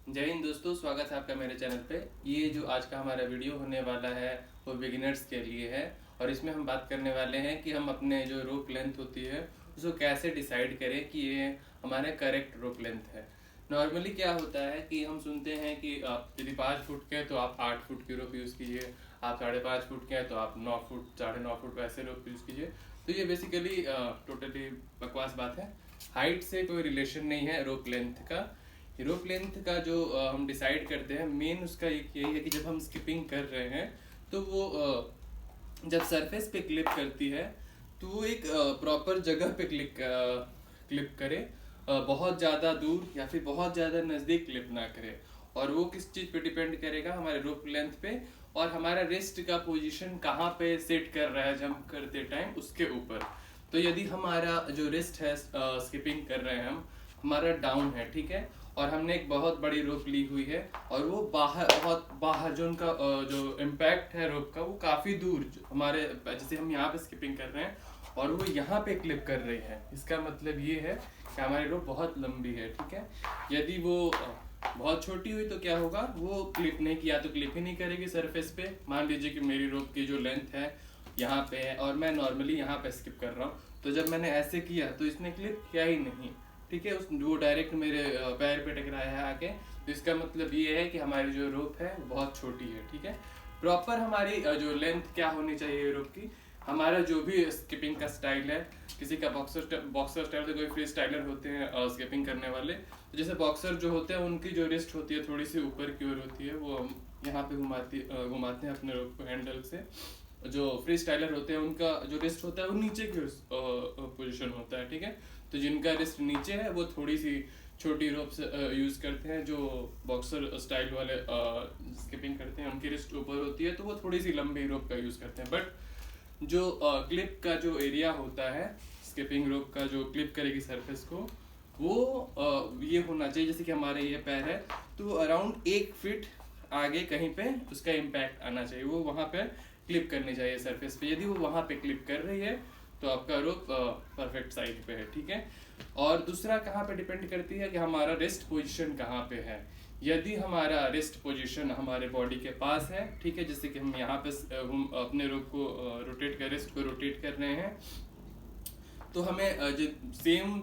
जय हिंद दोस्तों, स्वागत है आपका मेरे चैनल पे। ये जो आज का हमारा वीडियो होने वाला है वो बिगिनर्स के लिए है और इसमें हम बात करने वाले हैं कि हम अपने जो रोप लेंथ होती है उसको कैसे डिसाइड करें कि ये हमारे करेक्ट रोप लेंथ है। नॉर्मली क्या होता है कि हम सुनते हैं कि आप यदि 5 फुट के हैं तो आप 8 फुट की रोप यूज़ कीजिए, आप 5.5 फुट के हैं तो आप 9 फुट 9.5 फुट वैसे रोप यूज़ कीजिए। तो ये बेसिकली टोटली बकवास बात है। हाइट से कोई रिलेशन नहीं है रोप लेंथ का। रोप लेंथ का जो हम डिसाइड करते हैं मेन उसका यही है कि जब हम स्किपिंग कर रहे हैं तो वो जब सरफेस पे क्लिप करती है तो वो एक प्रॉपर जगह पे क्लिप करे, बहुत ज़्यादा दूर या फिर बहुत ज़्यादा नज़दीक क्लिप ना करे। और वो किस चीज़ पे डिपेंड करेगा, हमारे रोप लेंथ पे और हमारा रिस्ट का पोजीशन कहाँ पे सेट कर रहा है जंप करते टाइम उसके ऊपर। तो यदि हमारा जो रिस्ट है स्किपिंग कर रहे हैं हम, हमारा डाउन है, ठीक है, और हमने एक बहुत बड़ी रोप ली हुई है और वो बहुत बाहर जो उनका जो इम्पैक्ट है रोप का वो काफ़ी दूर हमारे, जैसे हम यहाँ पे स्किपिंग कर रहे हैं और वो यहाँ पे क्लिप कर रही है, इसका मतलब ये है कि हमारी रोप बहुत लंबी है, ठीक है। यदि वो बहुत छोटी हुई तो क्या होगा, वो क्लिप नहीं किया तो क्लिप ही नहीं करेगी सरफेस पे। मान लीजिए कि मेरी रोप की जो लेंथ है यहाँ पे है और मैं नॉर्मली यहाँ पे स्किप कर रहा हूँ, तो जब मैंने ऐसे किया तो इसने क्लिप किया ही नहीं, ठीक है, उस वो डायरेक्ट मेरे पैर पे टकराया है आके। तो इसका मतलब ये है कि हमारी जो रोप है वो बहुत छोटी है, ठीक है। प्रॉपर हमारी जो लेंथ क्या होनी चाहिए रोप की, हमारा जो भी स्किपिंग का स्टाइल है, किसी का बॉक्सर स्टाइल, तो कोई फ्री स्टाइलर होते हैं स्किपिंग करने वाले, तो जैसे बॉक्सर जो होते हैं उनकी जो रिस्ट होती है थोड़ी सी ऊपर की ओर होती है, वो हम यहाँ पे घुमाते हैं अपने रोप को हैंडल से। जो फ्री स्टाइलर होते हैं उनका जो रिस्ट होता है वो नीचे की पोजीशन होता है, ठीक है। तो जिनका रिस्ट नीचे है वो थोड़ी सी छोटी रोप से यूज़ करते हैं, जो बॉक्सर स्टाइल वाले स्किपिंग करते हैं उनकी रिस्ट ऊपर होती है तो वो थोड़ी सी लंबी रोप का यूज़ करते हैं। बट जो क्लिप का जो एरिया होता है स्किपिंग रोप का, जो क्लिप करेगी सरफेस को, वो ये होना चाहिए, जैसे कि हमारे ये पैर है तो अराउंड 1 फीट आगे कहीं पे उसका इम्पैक्ट आना चाहिए, वो वहाँ पे क्लिप करनी चाहिए सरफेस पे। यदि वो वहाँ पे क्लिप कर रही है तो आपका रोप परफेक्ट साइड पे है, ठीक है। और दूसरा कहाँ पे डिपेंड करती है कि हमारा रिस्ट पोजीशन कहाँ पे है। यदि हमारा रिस्ट पोजीशन हमारे बॉडी के पास है, ठीक है, जैसे कि हम यहाँ पे हम अपने रोप को रोटेट कर रिस्ट को रोटेट कर रहे हैं, तो हमें सेम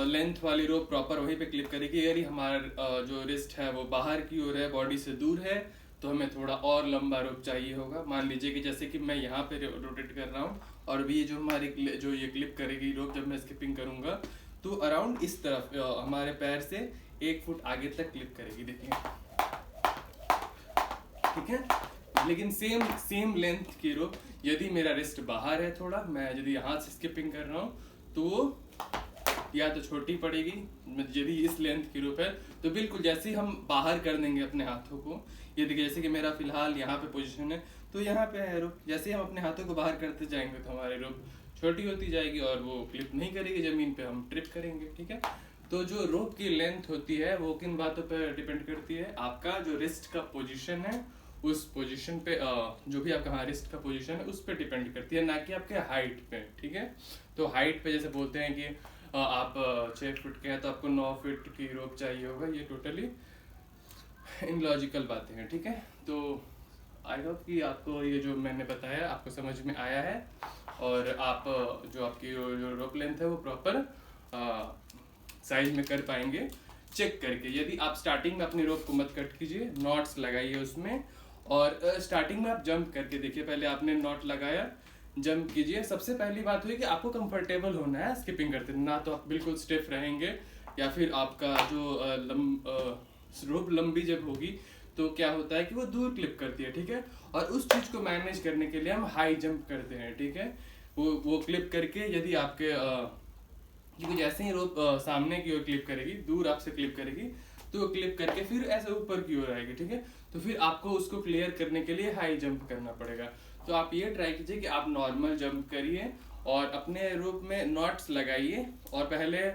लेंथ वाली रोप प्रॉपर वहीं पे क्लिप करेगी। यदि हमारा जो रिस्ट है वो बाहर की ओर है, बॉडी से दूर है, तो हमें थोड़ा और लंबा रोप चाहिए होगा। मान लीजिए कि जैसे कि मैं यहाँ पे रोटेट कर रहा हूँ और भी जो हमारी जो ये क्लिप करेगी रोप जब मैं स्किपिंग करूँगा, तो अराउंड इस तरफ हमारे पैर से 1 फुट आगे तक क्लिप करेगी, देखिए, ठीक है। लेकिन सेम सेम लेंथ की रोप, यदि मेरा रिस्ट बाहर है थोड़ा, मैं यदि हाथ से स्किपिंग कर रहा हूँ तो वो या तो छोटी पड़ेगी। यदि इस लेंथ की रोप है तो बिल्कुल जैसे ही हम बाहर कर देंगे अपने हाथों को, ये देखिए जैसे कि मेरा फिलहाल यहाँ पे पोजीशन है तो यहाँ पे है रोप, जैसे ही हम अपने हाथों को बाहर करते जाएंगे तो हमारी रोप छोटी होती जाएगी और वो क्लिप नहीं करेगी जमीन पे, हम ट्रिप करेंगे, ठीक है। तो जो रोप की लेंथ होती है वो किन बातों पर डिपेंड करती है, आपका जो रिस्ट का पोजीशन है उस पोजीशन पे, जो भी आपका रिस्ट का पोजीशन है उस पर डिपेंड करती है, ना कि आपके हाइट पे, ठीक है। तो हाइट पे जैसे बोलते हैं कि आप 6 फुट के हैं तो आपको 9 फीट की रोप चाहिए होगा, ये टोटली इनलॉजिकल बातें हैं, ठीक है। तो आई होप कि आपको ये जो मैंने बताया आपको समझ में आया है और आप जो आपकी जो रोप लेंथ है वो प्रॉपर साइज में कर पाएंगे चेक करके। यदि आप स्टार्टिंग में अपनी रोप को मत कट कीजिए, नॉट्स लगाइए उसमें, और स्टार्टिंग में आप जंप करके देखिए, पहले आपने नॉट लगाया, जंप कीजिए। सबसे पहली बात हुई कि आपको कंफर्टेबल होना है स्किपिंग करते, ना तो आप बिल्कुल स्टिफ रहेंगे या फिर आपका जो रोप लंबी जब होगी तो क्या होता है कि वो दूर क्लिप करती है, ठीक है। और उस चीज़ को मैनेज करने के लिए हम हाई जंप करते हैं, ठीक है। वो क्लिप करके यदि आपके क्योंकि जैसे ही रोप सामने की ओर क्लिप करेगी, दूर आपसे क्लिप करेगी, तो क्लिप करके फिर ऐसे ऊपर की ओर आएगी, ठीक है। तो फिर आपको उसको क्लियर करने के लिए हाई जंप करना पड़ेगा। तो आप ये ट्राई कीजिए कि आप नॉर्मल जंप करिए और अपने रोप में नॉट्स लगाइए और पहले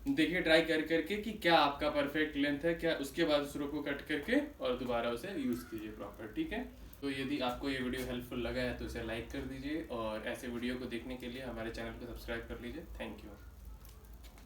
देखिए ट्राई करके कि क्या आपका परफेक्ट लेंथ है क्या, उसके बाद उस रोप को कट करके और दोबारा उसे यूज़ कीजिए प्रॉपर, ठीक है। तो यदि आपको ये वीडियो हेल्पफुल लगा है तो इसे लाइक कर दीजिए और ऐसे वीडियो को देखने के लिए हमारे चैनल को सब्सक्राइब कर लीजिए। Thank you.